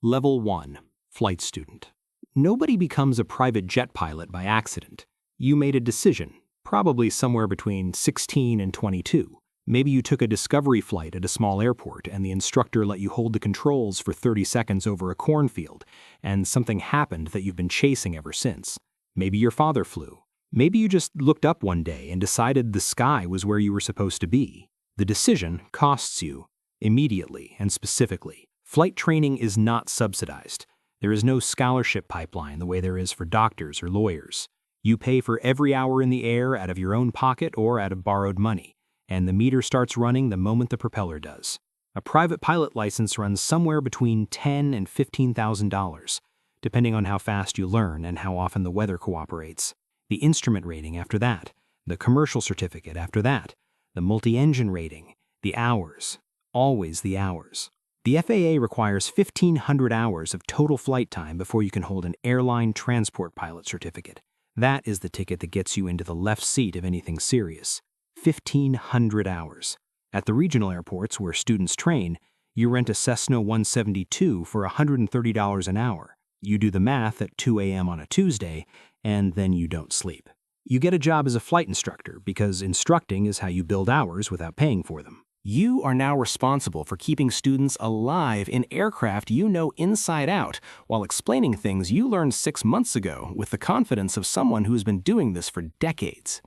Level 1. Flight student. Nobody becomes a private jet pilot by accident. You made a decision, probably somewhere between 16 and 22. Maybe you took a discovery flight at a small airport and the instructor let you hold the controls for 30 seconds over a cornfield, and something happened that you've been chasing ever since. Maybe your father flew. Maybe you just looked up one day and decided the sky was where you were supposed to be. The decision costs you, immediately and specifically. Flight training is not subsidized. There is no scholarship pipeline the way there is for doctors or lawyers. You pay for every hour in the air out of your own pocket or out of borrowed money, and the meter starts running the moment the propeller does. A private pilot license runs somewhere between $10,000 and $15,000, depending on how fast you learn and how often the weather cooperates. The instrument rating after that, the commercial certificate after that, the multi-engine rating, the hours, always the hours. The FAA requires 1,500 hours of total flight time before you can hold an airline transport pilot certificate. That is the ticket that gets you into the left seat of anything serious. 1,500 hours. At the regional airports where students train, you rent a Cessna 172 for $130 an hour. You do the math at 2 a.m. on a Tuesday, and then you don't sleep. You get a job as a flight instructor because instructing is how you build hours without paying for them. You are now responsible for keeping students alive in aircraft you know inside out while explaining things you learned 6 months ago with the confidence of someone who has been doing this for decades.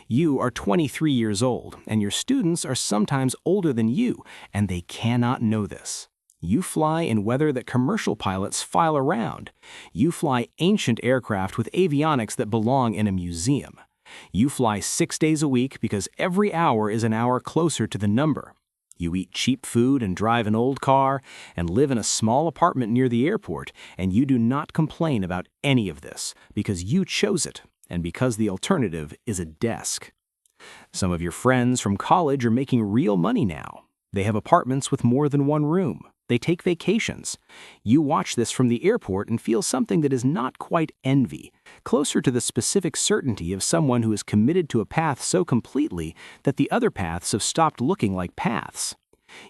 You are 23 years old, and your students are sometimes older than you, and they cannot know this. You fly in weather that commercial pilots file around. You fly ancient aircraft with avionics that belong in a museum. You fly 6 days a week because every hour is an hour closer to the number. You eat cheap food and drive an old car and live in a small apartment near the airport, and you do not complain about any of this because you chose it and because the alternative is a desk. Some of your friends from college are making real money now. They have apartments with more than one room. They take vacations. You watch this from the airport and feel something that is not quite envy, closer to the specific certainty of someone who is committed to a path so completely that the other paths have stopped looking like paths.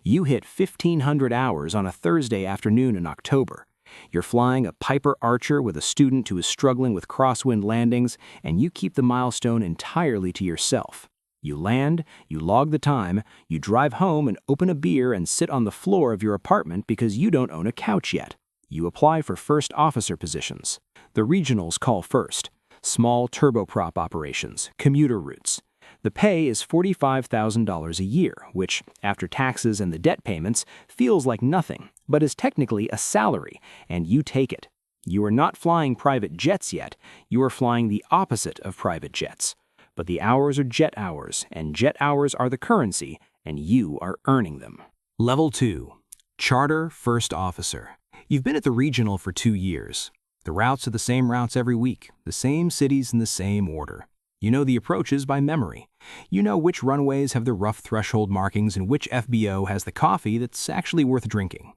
You hit 1,500 hours on a Thursday afternoon in October. You're flying a Piper Archer with a student who is struggling with crosswind landings, and you keep the milestone entirely to yourself. You land, you log the time, you drive home and open a beer and sit on the floor of your apartment because you don't own a couch yet. You apply for first officer positions. The regionals call first. Small turboprop operations, commuter routes. The pay is $45,000 a year, which, after taxes and the debt payments, feels like nothing, but is technically a salary, and you take it. You are not flying private jets yet. You are flying the opposite of private jets. But the hours are jet hours, and jet hours are the currency, and you are earning them. Level 2. Charter First Officer. You've been at the regional for 2 years. The routes are the same routes every week, the same cities in the same order. You know the approaches by memory. You know which runways have the rough threshold markings and which FBO has the coffee that's actually worth drinking.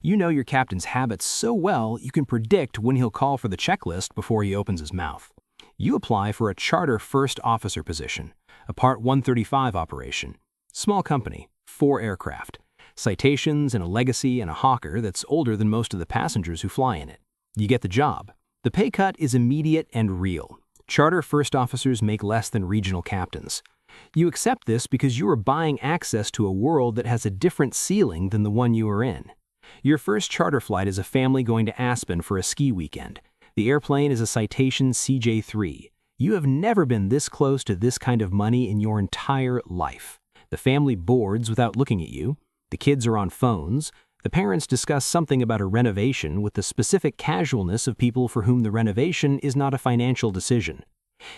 You know your captain's habits so well you can predict when he'll call for the checklist before he opens his mouth. You apply for a charter first officer position, a Part 135 operation. Small company, 4 aircraft, citations and a legacy and a hawker that's older than most of the passengers who fly in it. You get the job. The pay cut is immediate and real. Charter first officers make less than regional captains. You accept this because you are buying access to a world that has a different ceiling than the one you are in. Your first charter flight is a family going to Aspen for a ski weekend. The airplane is a Citation CJ3. You have never been this close to this kind of money in your entire life. The family boards without looking at you. The kids are on phones. The parents discuss something about a renovation with the specific casualness of people for whom the renovation is not a financial decision.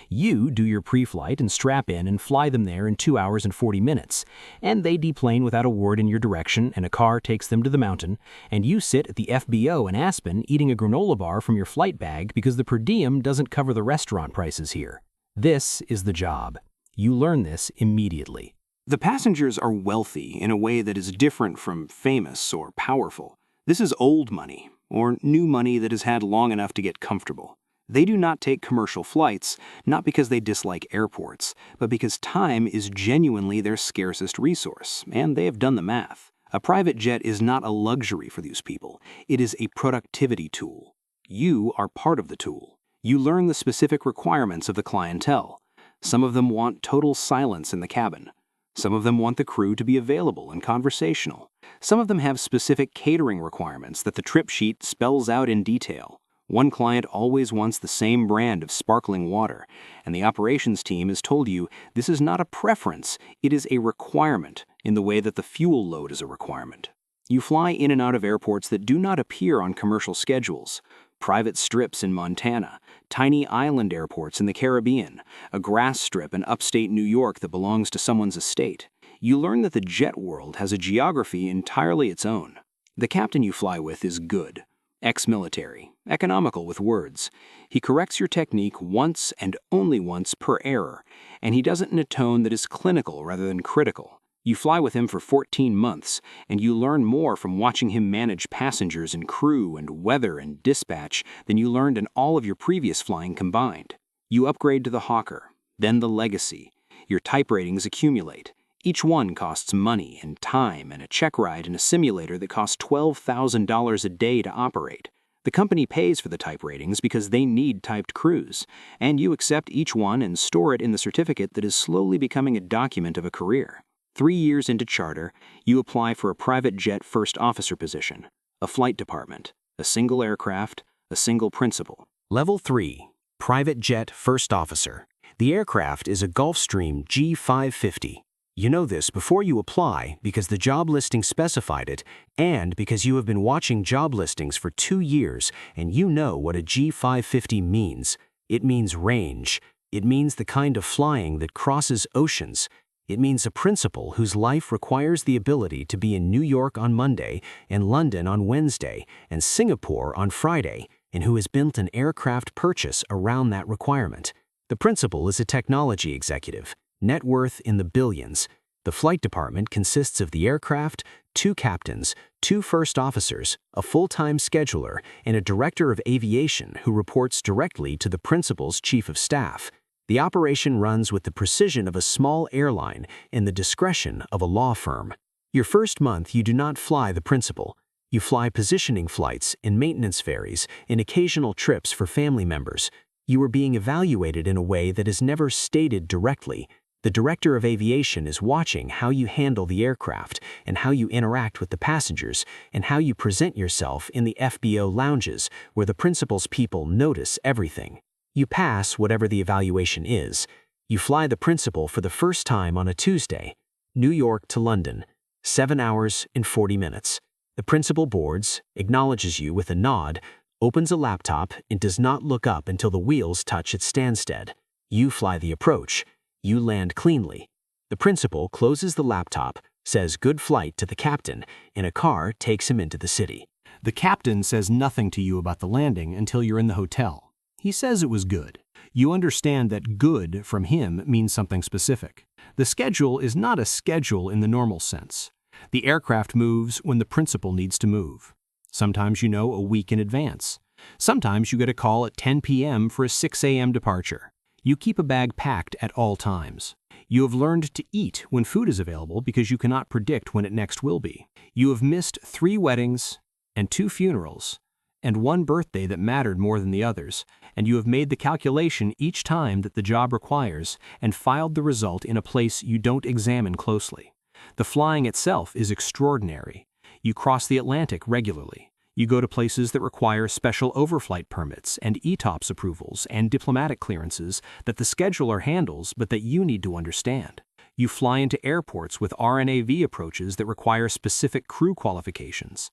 You do your pre-flight and strap in and fly them there in 2 hours and 40 minutes, and they deplane without a word in your direction and a car takes them to the mountain, and you sit at the FBO in Aspen eating a granola bar from your flight bag because the per diem doesn't cover the restaurant prices here. This is the job. You learn this immediately. The passengers are wealthy in a way that is different from famous or powerful. This is old money, or new money that has had long enough to get comfortable. They do not take commercial flights, not because they dislike airports, but because time is genuinely their scarcest resource, and they have done the math. A private jet is not a luxury for these people. It is a productivity tool. You are part of the tool. You learn the specific requirements of the clientele. Some of them want total silence in the cabin. Some of them want the crew to be available and conversational. Some of them have specific catering requirements that the trip sheet spells out in detail. One client always wants the same brand of sparkling water, and the operations team has told you this is not a preference, it is a requirement in the way that the fuel load is a requirement. You fly in and out of airports that do not appear on commercial schedules. Private strips in Montana, tiny island airports in the Caribbean, a grass strip in upstate New York that belongs to someone's estate. You learn that the jet world has a geography entirely its own. The captain you fly with is good. Ex-military, economical with words. He corrects your technique once and only once per error, and he does it in a tone that is clinical rather than critical. You fly with him for 14 months, and you learn more from watching him manage passengers and crew and weather and dispatch than you learned in all of your previous flying combined. You upgrade to the Hawker, then the Legacy. Your type ratings accumulate. Each one costs money and time and a check ride in a simulator that costs $12,000 a day to operate. The company pays for the type ratings because they need typed crews, and you accept each one and store it in the certificate that is slowly becoming a document of a career. 3 years into charter, you apply for a private jet first officer position, a flight department, a single aircraft, a single principal. Level 3, Private Jet First Officer. The aircraft is a Gulfstream G500. You know this before you apply because the job listing specified it and because you have been watching job listings for 2 years and you know what a G550 means. It means range. It means the kind of flying that crosses oceans. It means a principal whose life requires the ability to be in New York on Monday and London on Wednesday and Singapore on Friday, and who has built an aircraft purchase around that requirement. The principal is a technology executive, net worth in the billions. The flight department consists of the aircraft, 2 captains, 2 first officers, a full-time scheduler, and a director of aviation who reports directly to the principal's chief of staff. The operation runs with the precision of a small airline and the discretion of a law firm. Your first month, you do not fly the principal. You fly positioning flights and maintenance ferries and occasional trips for family members. You are being evaluated in a way that is never stated directly. The director of aviation is watching how you handle the aircraft and how you interact with the passengers and how you present yourself in the FBO lounges where the principal's people notice everything. You pass whatever the evaluation is. You fly the principal for the first time on a Tuesday, New York to London, 7 hours and 40 minutes. The principal boards, acknowledges you with a nod, opens a laptop, and does not look up until the wheels touch its Stansted. You fly the approach. You land cleanly. The principal closes the laptop, says good flight to the captain, and a car takes him into the city. The captain says nothing to you about the landing until you're in the hotel. He says it was good. You understand that good from him means something specific. The schedule is not a schedule in the normal sense. The aircraft moves when the principal needs to move. Sometimes you know a week in advance. Sometimes you get a call at 10 p.m. for a 6 a.m. departure. You keep a bag packed at all times. You have learned to eat when food is available because you cannot predict when it next will be. You have missed 3 weddings and 2 funerals and 1 birthday that mattered more than the others, and you have made the calculation each time that the job requires and filed the result in a place you don't examine closely. The flying itself is extraordinary. You cross the Atlantic regularly. You go to places that require special overflight permits and ETOPS approvals and diplomatic clearances that the scheduler handles but that you need to understand. You fly into airports with RNAV approaches that require specific crew qualifications.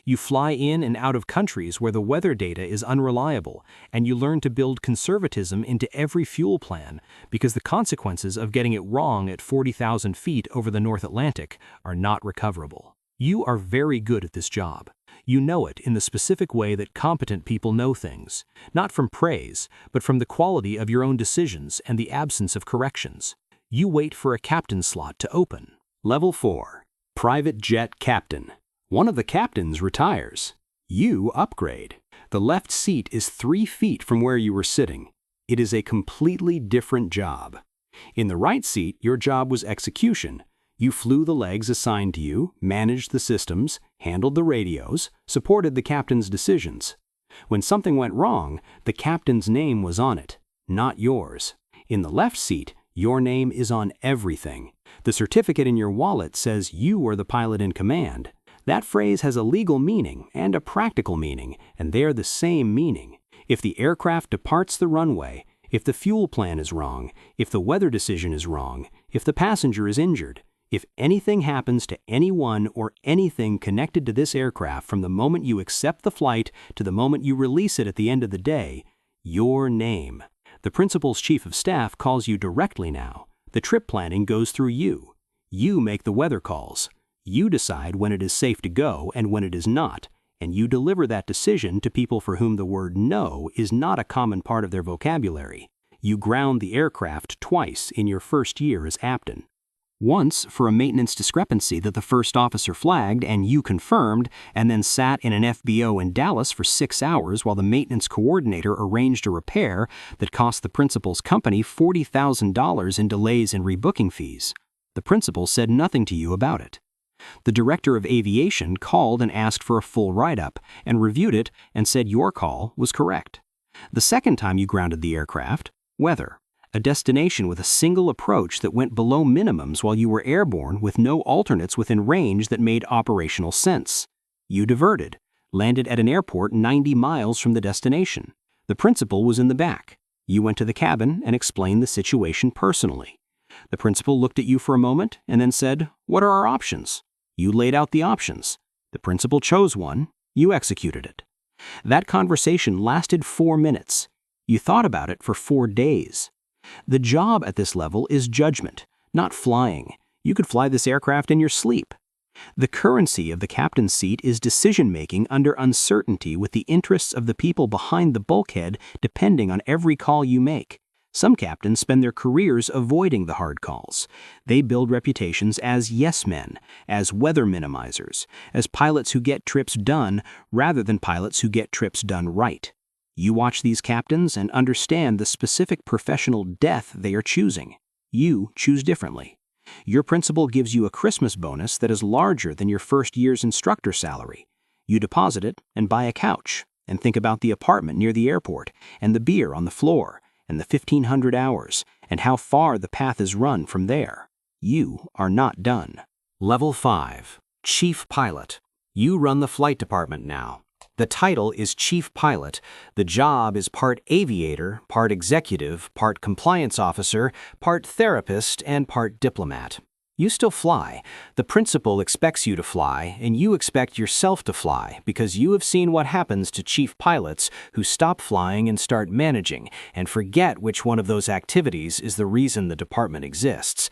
You fly in and out of countries where the weather data is unreliable, and you learn to build conservatism into every fuel plan because the consequences of getting it wrong at 40,000 feet over the North Atlantic are not recoverable. You are very good at this job. You know it in the specific way that competent people know things, not from praise, but from the quality of your own decisions and the absence of corrections. You wait for a captain slot to open. Level 4, Private Jet Captain. One of the captains retires. You upgrade. The left seat is 3 feet from where you were sitting. It is a completely different job. In the right seat, your job was execution. You flew the legs assigned to you, managed the systems, handled the radios, supported the captain's decisions. When something went wrong, the captain's name was on it, not yours. In the left seat, your name is on everything. The certificate in your wallet says you are the pilot in command. That phrase has a legal meaning and a practical meaning, and they're the same meaning. If the aircraft departs the runway, if the fuel plan is wrong, if the weather decision is wrong, if the passenger is injured, if anything happens to anyone or anything connected to this aircraft from the moment you accept the flight to the moment you release it at the end of the day, your name. The principal's chief of staff calls you directly now. The trip planning goes through you. You make the weather calls. You decide when it is safe to go and when it is not, and you deliver that decision to people for whom the word no is not a common part of their vocabulary. You ground the aircraft twice in your first year as captain. Once for a maintenance discrepancy that the first officer flagged and you confirmed, and then sat in an FBO in Dallas for 6 hours while the maintenance coordinator arranged a repair that cost the principal's company $40,000 in delays and rebooking fees. The principal said nothing to you about it. The director of aviation called and asked for a full write-up and reviewed it and said your call was correct. The second time you grounded the aircraft, weather. A destination with a single approach that went below minimums while you were airborne with no alternates within range that made operational sense. You diverted, landed at an airport 90 miles from the destination. The principal was in the back. You went to the cabin and explained the situation personally. The principal looked at you for a moment and then said, "What are our options?" You laid out the options. The principal chose one. You executed it. That conversation lasted 4 minutes. You thought about it for 4 days. The job at this level is judgment, not flying. You could fly this aircraft in your sleep. The currency of the captain's seat is decision-making under uncertainty with the interests of the people behind the bulkhead depending on every call you make. Some captains spend their careers avoiding the hard calls. They build reputations as yes men, as weather minimizers, as pilots who get trips done rather than pilots who get trips done right. You watch these captains and understand the specific professional death they are choosing. You choose differently. Your principal gives you a Christmas bonus that is larger than your first year's instructor salary. You deposit it and buy a couch and think about the apartment near the airport and the beer on the floor and the 1,500 hours and how far the path is run from there. You are not done. Level 5. Chief Pilot. You run the flight department now. The title is Chief Pilot. The job is part aviator, part executive, part compliance officer, part therapist, and part diplomat. You still fly. The principal expects you to fly, and you expect yourself to fly because you have seen what happens to chief pilots who stop flying and start managing and forget which one of those activities is the reason the department exists.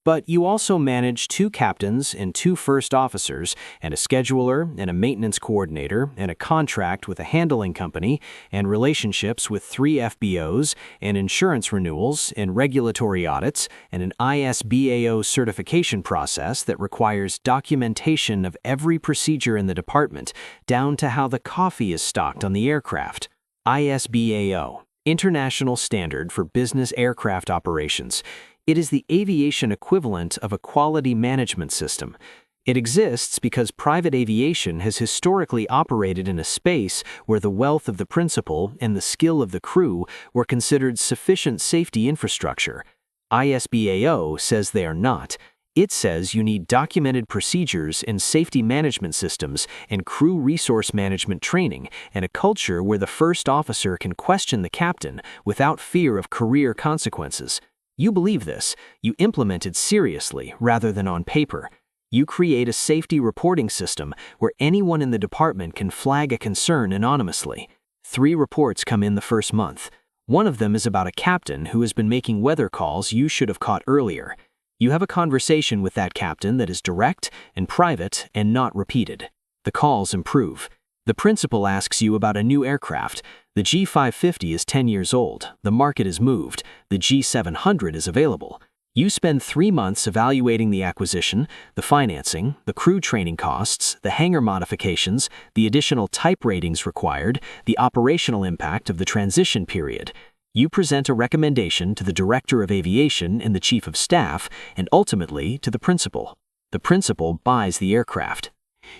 But you also manage 2 captains and 2 first officers and a scheduler and a maintenance coordinator and a contract with a handling company and relationships with 3 FBOs and insurance renewals and regulatory audits and an ISBAO certification process that requires documentation of every procedure in the department down to how the coffee is stocked on the aircraft. ISBAO, International Standard for Business Aircraft Operations. It is the aviation equivalent of a quality management system. It exists because private aviation has historically operated in a space where the wealth of the principal and the skill of the crew were considered sufficient safety infrastructure. ISBAO says they are not. It says you need documented procedures and safety management systems and crew resource management training and a culture where the first officer can question the captain without fear of career consequences. You believe this. You implement it seriously rather than on paper. You create a safety reporting system where anyone in the department can flag a concern anonymously. 3 reports come in the first month. One of them is about a captain who has been making weather calls you should have caught earlier. You have a conversation with that captain that is direct and private and not repeated. The calls improve. The principal asks you about a new aircraft. The G550 is 10 years old. The market is moved. The G700 is available. You spend 3 months evaluating the acquisition, the financing, the crew training costs, the hangar modifications, the additional type ratings required, the operational impact of the transition period. You present a recommendation to the Director of Aviation and the Chief of Staff, and ultimately to the principal. The principal buys the aircraft.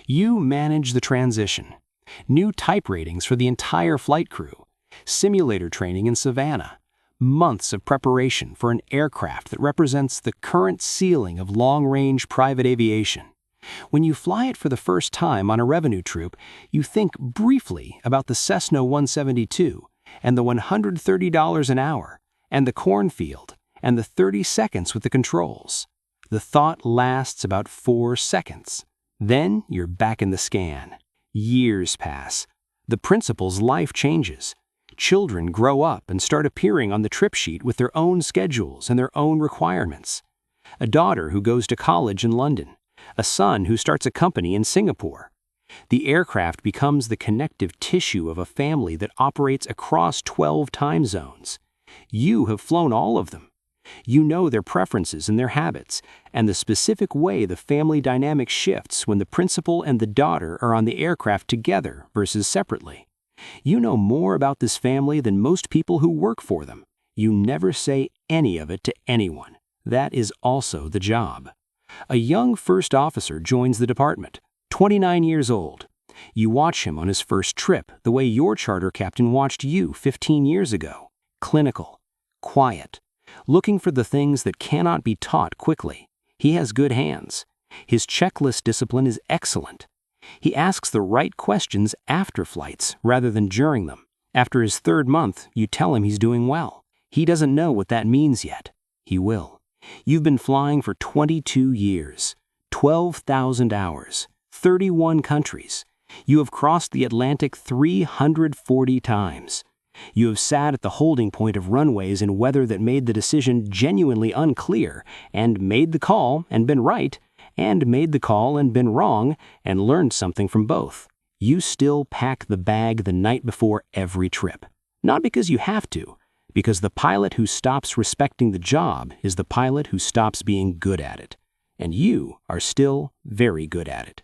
You manage the transition. New type ratings for the entire flight crew. Simulator training in Savannah. Months of preparation for an aircraft that represents the current ceiling of long-range private aviation. When you fly it for the first time on a revenue troop, you think briefly about the Cessna 172 and the $130 an hour and the cornfield and the 30 seconds with the controls. The thought lasts about 4 seconds. Then you're back in the scan. Years pass. The principal's life changes. Children grow up and start appearing on the trip sheet with their own schedules and their own requirements. A daughter who goes to college in London. A son who starts a company in Singapore. The aircraft becomes the connective tissue of a family that operates across 12 time zones. You have flown all of them. You know their preferences and their habits, and the specific way the family dynamic shifts when the principal and the daughter are on the aircraft together versus separately. You know more about this family than most people who work for them. You never say any of it to anyone. That is also the job. A young first officer joins the department, 29 years old. You watch him on his first trip the way your charter captain watched you 15 years ago. Clinical, quiet, looking for the things that cannot be taught quickly. He has good hands. His checklist discipline is excellent. He asks the right questions after flights rather than during them. After his 3rd month, you tell him he's doing well. He doesn't know what that means yet. He will. You've been flying for 22 years, 12,000 hours, 31 countries. You have crossed the Atlantic 340 times. You have sat at the holding point of runways in weather that made the decision genuinely unclear, and made the call and been right, and made the call and been wrong, and learned something from both. You still pack the bag the night before every trip. Not because you have to, because the pilot who stops respecting the job is the pilot who stops being good at it. And you are still very good at it.